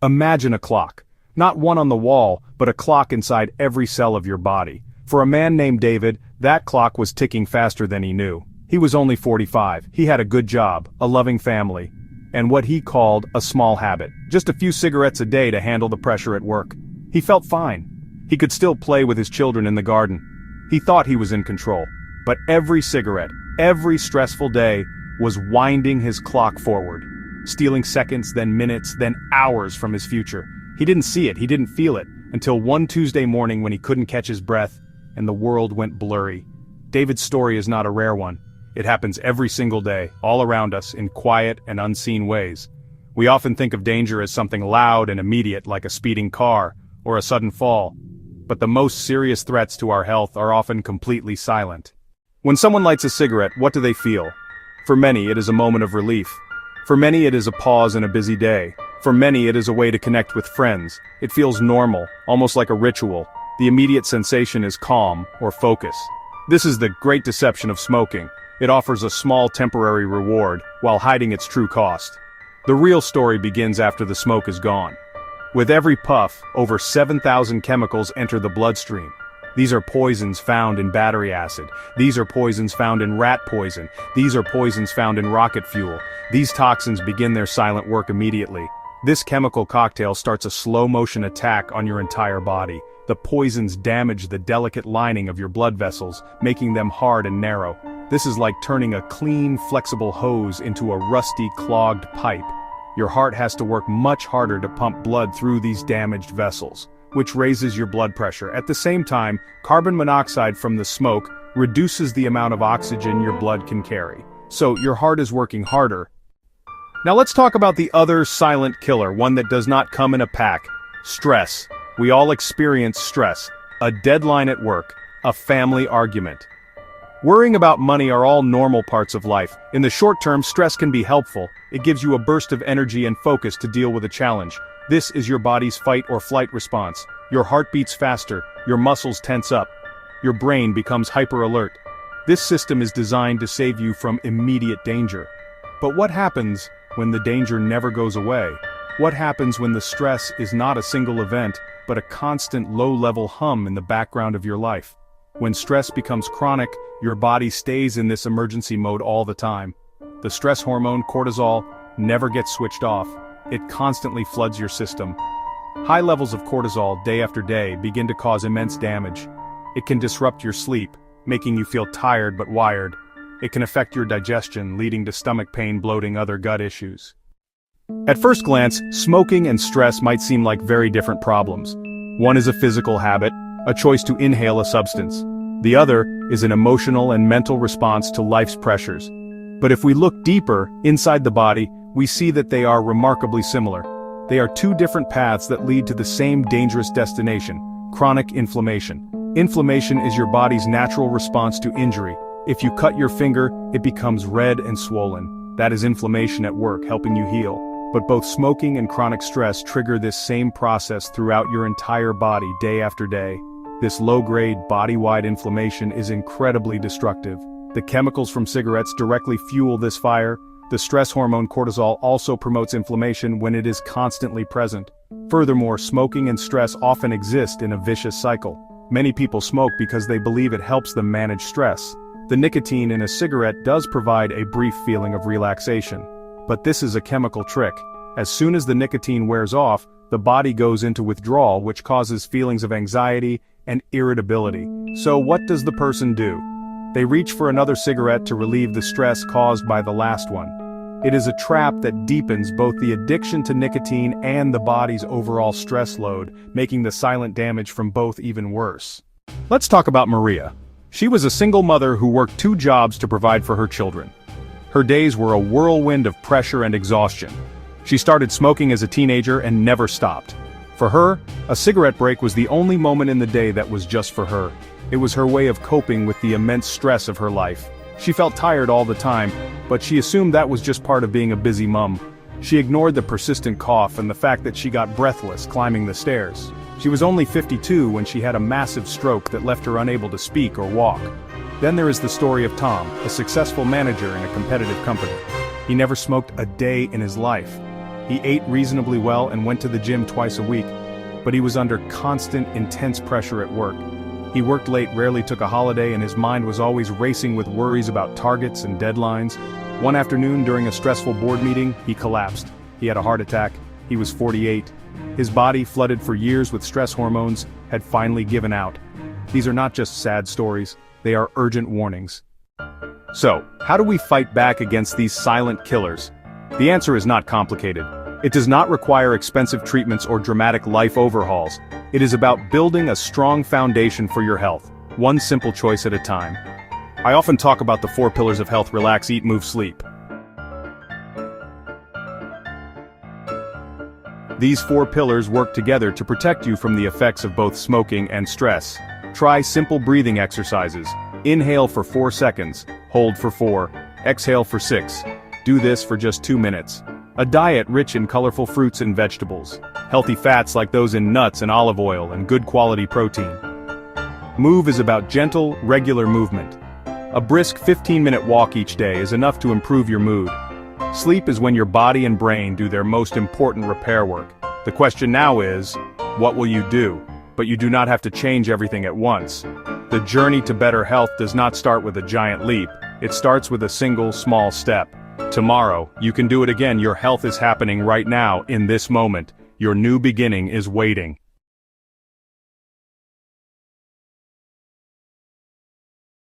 Imagine a clock. Not one on the wall, but a clock inside every cell of your body. For a man named David, that clock was ticking faster than he knew. He was only 45, he had a good job, a loving family, and what he called a small habit. Just a few cigarettes a day to handle the pressure at work. He felt fine. He could still play with his children in the garden. He thought he was in control. But every cigarette, every stressful day, was winding his clock forward, stealing seconds, then minutes, then hours from his future. He didn't see it, he didn't feel it, until one Tuesday morning when he couldn't catch his breath, and the world went blurry. David's story is not a rare one. It happens every single day, all around us, in quiet and unseen ways. We often think of danger as something loud and immediate, like a speeding car, or a sudden fall. But the most serious threats to our health are often completely silent. When someone lights a cigarette, what do they feel? For many, it is a moment of relief. For many, it is a pause in a busy day. For many, it is a way to connect with friends. It feels normal, almost like a ritual. The immediate sensation is calm or focus. This is the great deception of smoking. It offers a small temporary reward, while hiding its true cost. The real story begins after the smoke is gone. With every puff, over 7,000 chemicals enter the bloodstream. These are poisons found in battery acid. These are poisons found in rat poison. These are poisons found in rocket fuel. These toxins begin their silent work immediately. This chemical cocktail starts a slow-motion attack on your entire body. The poisons damage the delicate lining of your blood vessels, making them hard and narrow. This is like turning a clean, flexible hose into a rusty, clogged pipe. Your heart has to work much harder to pump blood through these damaged vessels, which raises your blood pressure. At the same time, carbon monoxide from the smoke reduces the amount of oxygen your blood can carry. So your heart is working harder. Now let's talk about the other silent killer, one that does not come in a pack. Stress. We all experience stress. A deadline at work. A family argument. Worrying about money are all normal parts of life. In the short term, stress can be helpful. It gives you a burst of energy and focus to deal with a challenge. This is your body's fight or flight response. Your heart beats faster, your muscles tense up, your brain becomes hyper-alert. This system is designed to save you from immediate danger. But what happens when the danger never goes away? What happens when the stress is not a single event, but a constant low-level hum in the background of your life? When stress becomes chronic, your body stays in this emergency mode all the time. The stress hormone, cortisol, never gets switched off. It constantly floods your system. High levels of cortisol day after day begin to cause immense damage. It can disrupt your sleep, making you feel tired but wired. It can affect your digestion, leading to stomach pain, bloating, other gut issues. At first glance, smoking and stress might seem like very different problems. One is a physical habit, a choice to inhale a substance. The other is an emotional and mental response to life's pressures. But if we look deeper, inside the body, we see that they are remarkably similar. They are two different paths that lead to the same dangerous destination: chronic inflammation. Inflammation is your body's natural response to injury. If you cut your finger, it becomes red and swollen. That is inflammation at work, helping you heal. But both smoking and chronic stress trigger this same process throughout your entire body day after day. This low-grade, body-wide inflammation is incredibly destructive. The chemicals from cigarettes directly fuel this fire. The stress hormone cortisol also promotes inflammation when it is constantly present. Furthermore, smoking and stress often exist in a vicious cycle. Many people smoke because they believe it helps them manage stress. The nicotine in a cigarette does provide a brief feeling of relaxation. But this is a chemical trick. As soon as the nicotine wears off, the body goes into withdrawal, which causes feelings of anxiety and irritability. So what does the person do? They reach for another cigarette to relieve the stress caused by the last one. It is a trap that deepens both the addiction to nicotine and the body's overall stress load, making the silent damage from both even worse. Let's talk about Maria. She was a single mother who worked 2 jobs to provide for her children. Her days were a whirlwind of pressure and exhaustion. She started smoking as a teenager and never stopped. For her, a cigarette break was the only moment in the day that was just for her. It was her way of coping with the immense stress of her life. She felt tired all the time, but she assumed that was just part of being a busy mom. She ignored the persistent cough and the fact that she got breathless climbing the stairs. She was only 52 when she had a massive stroke that left her unable to speak or walk. Then there is the story of Tom, a successful manager in a competitive company. He never smoked a day in his life. He ate reasonably well and went to the gym twice a week, but he was under constant, intense pressure at work. He worked late, rarely took a holiday, and his mind was always racing with worries about targets and deadlines. One afternoon, during a stressful board meeting, he collapsed. He had a heart attack. He was 48. His body, flooded for years with stress hormones, had finally given out. These are not just sad stories, they are urgent warnings. So, how do we fight back against these silent killers? The answer is not complicated. It does not require expensive treatments or dramatic life overhauls. It is about building a strong foundation for your health, one simple choice at a time. I often talk about the 4 pillars of health: relax, eat, move, sleep. These 4 pillars work together to protect you from the effects of both smoking and stress. Try simple breathing exercises. Inhale for 4 seconds, hold for 4, exhale for 6. Do this for just 2 minutes. A diet rich in colorful fruits and vegetables, healthy fats like those in nuts and olive oil, and good quality protein. Move is about gentle, regular movement. A brisk 15-minute walk each day is enough to improve your mood. Sleep is when your body and brain do their most important repair work. The question now is, what will you do? But you do not have to change everything at once. The journey to better health does not start with a giant leap. It starts with a single, small step. Tomorrow, you can do it again. Your health is happening right now, in this moment. Your new beginning is waiting.